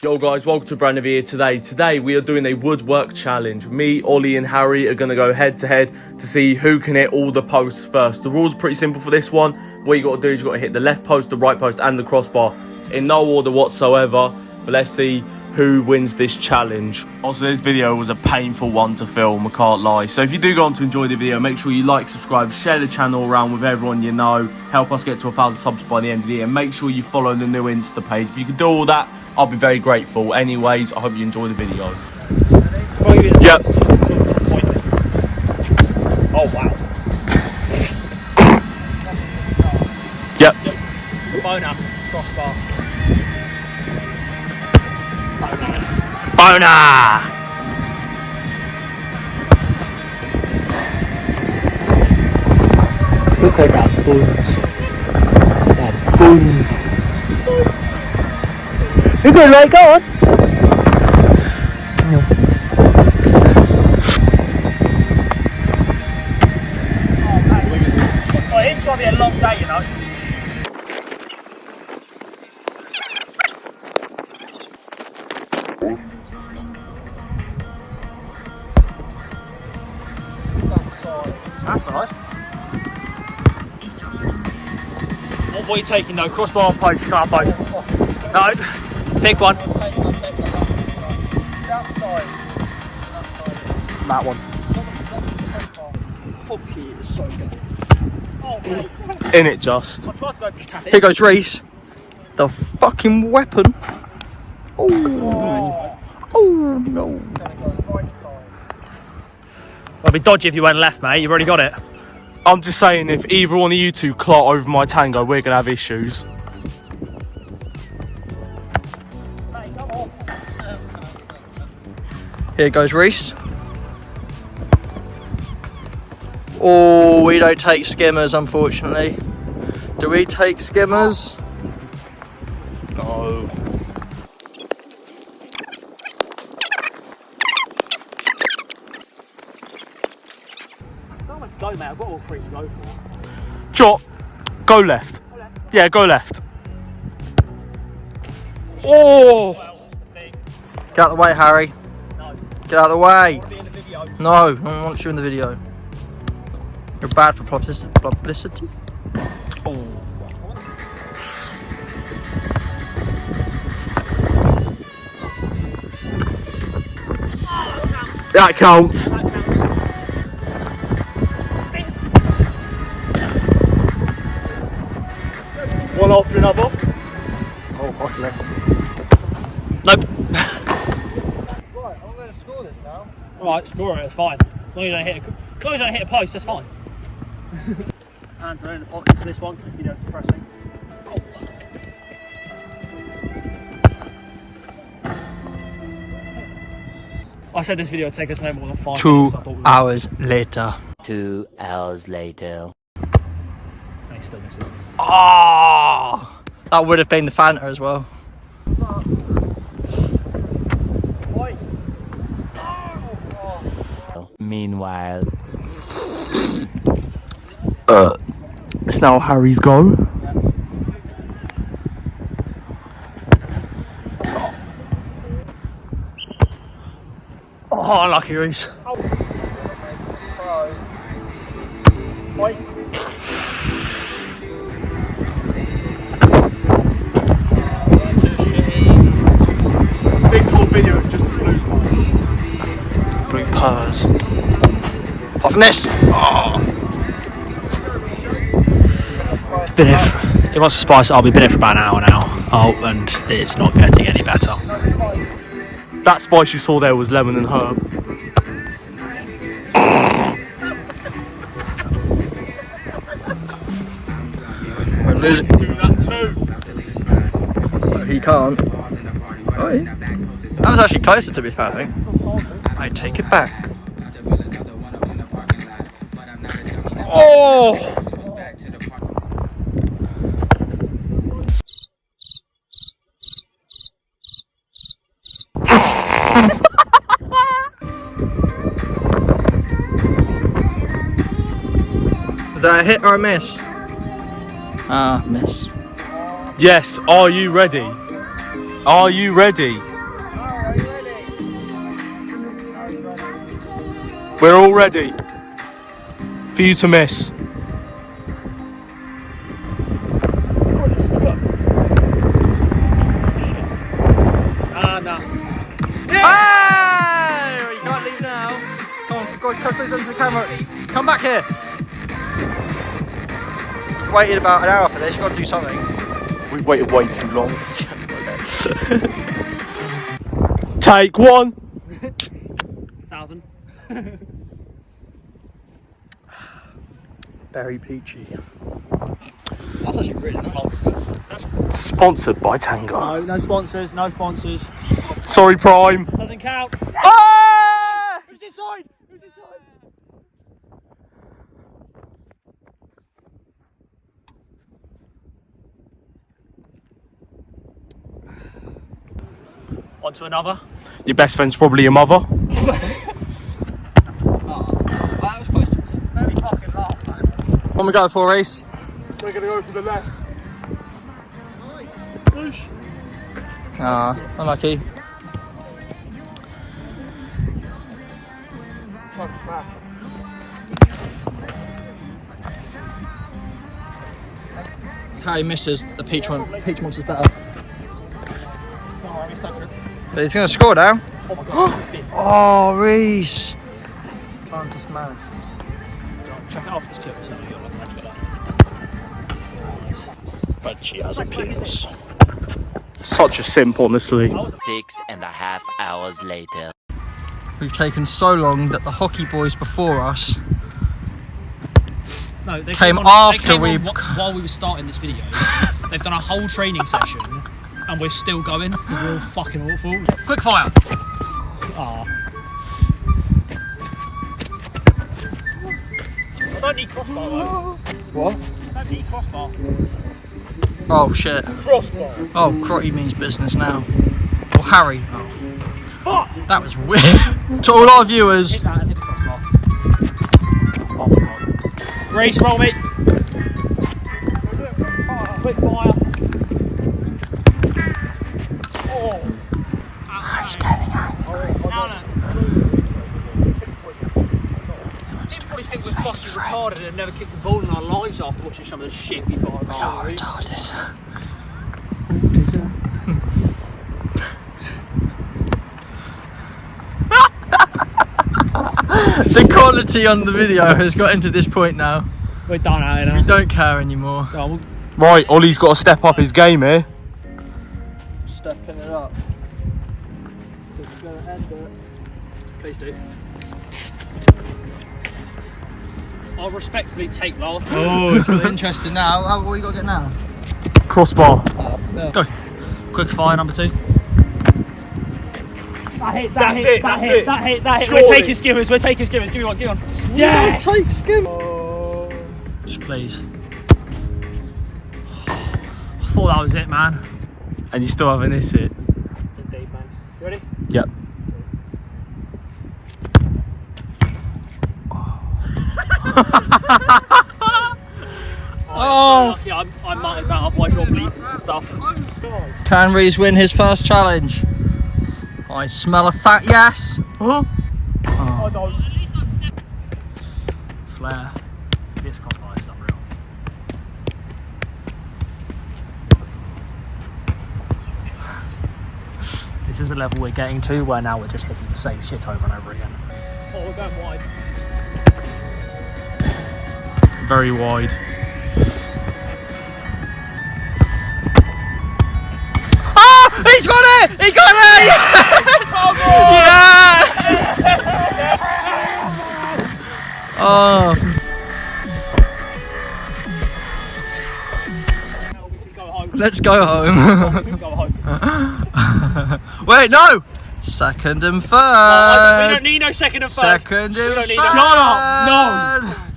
Yo guys, welcome to a brand new video today. Today we are doing a woodwork challenge. Me, Ollie and Harry are going to go head to head to see who can hit all the posts first. The rules are pretty simple for this one. What you got to do is you got to hit the left post, the right post and the crossbar in no order whatsoever. But let's see who wins this challenge. Also, this video was a painful one to film, I can't lie. So if you do go on to enjoy the video, make sure you like, subscribe, share the channel around with everyone you know. Help us get to 1,000 subs by the end of the year. And make sure you follow the new Insta page. If you can do all that, I'll be very grateful. Anyways, I hope you enjoy the video. Yep. Oh wow. Yep. Boner. Crossbar. Boner! Look at that buns. That buns. You good, right? Go on. No. Oh, it's gonna be a long day, you know. That side. What are you taking though? Crossbar or post? You can't both. No. Pick one. That one. Fuck you, it's so good. In it just. I tried to go just tap it. Here goes Reese. The fucking weapon. Oh, oh no. It'll be dodgy if you went left, mate. You've already got it. I'm just saying, if either one of you two clot over my tango, we're going to have issues. Here goes Reese. Oh, we don't take skimmers, unfortunately. Do we take skimmers? No. Let's go, mate. I've got all three to go for. Chop. Go left. Yeah, go left. Oh! Get out of the way, Harry. No. Get out of the way. Be in the video. No, no one wants you in the video. You're bad for publicity. Oh. That counts. One after another. Oh, possibly. Nope. Right, I'm going to score this now. Alright, score it, it's fine. As long as you don't hit a post, that's fine. Hands are in the pocket for this one, you don't press me. Oh. I said this video would take us no more than 5 minutes. 2 hours later. 2 hours later. And he still misses. Oh, that would have been the Fanta as well. Meanwhile, It's now Harry's go. Oh, unlucky Reese. This whole video is just a blooper. Bloopers. Apart from this. Oh. Been here he wants to spice it up. We've been here for about an hour now. Oh, and it's not getting any better. That spice you saw there was lemon and herb. We're losing. Do that too. He can't. Oh, yeah. That was actually closer, to be fair, I think. I take it back. Oh! Is that a hit or a miss? Ah, miss. Yes, are you ready? Are you ready? We're all ready for you to miss. No. Hey! You can't leave now. Come on, come say something to the camera. Come back here. We've waited about an hour for this. You've got to do something. We've waited way too long. Take one. 1,000. Berry peachy. That's actually really nice. Sponsored by Tango. No, no sponsors, no sponsors. Sorry, Prime. Doesn't count. Ah! Who's this side? Who's this side? On to another. Your best friend's probably your mother. That was close to us. Very fucking laugh, man. What we go for, Reese? We're gonna go for the left. Ah, unlucky. Harry misses. The peach monster's better. But he's going to score now. Oh my god. Oh, Reese. Time to smash. Check it off this clip so you're not much better. But she has a penis. Such a simp, honestly. 6.5 hours later. We've taken so long that the hockey boys before us No, they came on, after they came we- on while we were starting this video. They've done a whole training session and we're still going because we're all fucking awful. Quick fire! Ah. I don't need crossbar though. What? I don't need crossbar. Oh shit. Crossbar! Oh, Crotty means business now. Or Harry. Fuck! That was weird. To all our viewers. Hit that and hit the crossbar. Oh my god. Grace, roll me! Quick fire! Oh! He's getting angry. Now look. People think we're fucking retarded and have never kicked a ball in our lives after watching some of the shit we got on our route. Retarded. The quality on the video has gotten to this point now. We're done out here We now. don't care anymore. Right, Ollie's got to step up his game here. Stepping it up. We're going to end it. Please do. I'll respectfully take last. Oh, it's got interesting now. What you got to get now? Crossbar. Go. Quick fire number 2. That hit, that That's hit, it, that that's hit, it. that hit, that hit. Surely. We're taking skimmers, we're taking skimmers. Give me one, give me one. Yes! Take skim. Just please. I thought that was it, man. And you still haven't hit it. Indeed, man. You ready? Yep. Oh! Yeah, I might have that, otherwise you're bleeding some stuff. Can Reese win his first challenge? I smell a fat yes. Huh? I don't. Flare. This crossbar is unreal. This is the level we're getting to where now we're just hitting the same shit over and over again. Oh, we're going wide. Very wide. Ah! He's got it! He got it! Yeah! Oh. We can go home. Let's go home. We can go home. Wait, no! Second and third. We don't need no second and third. Second We and don't need third. that. No!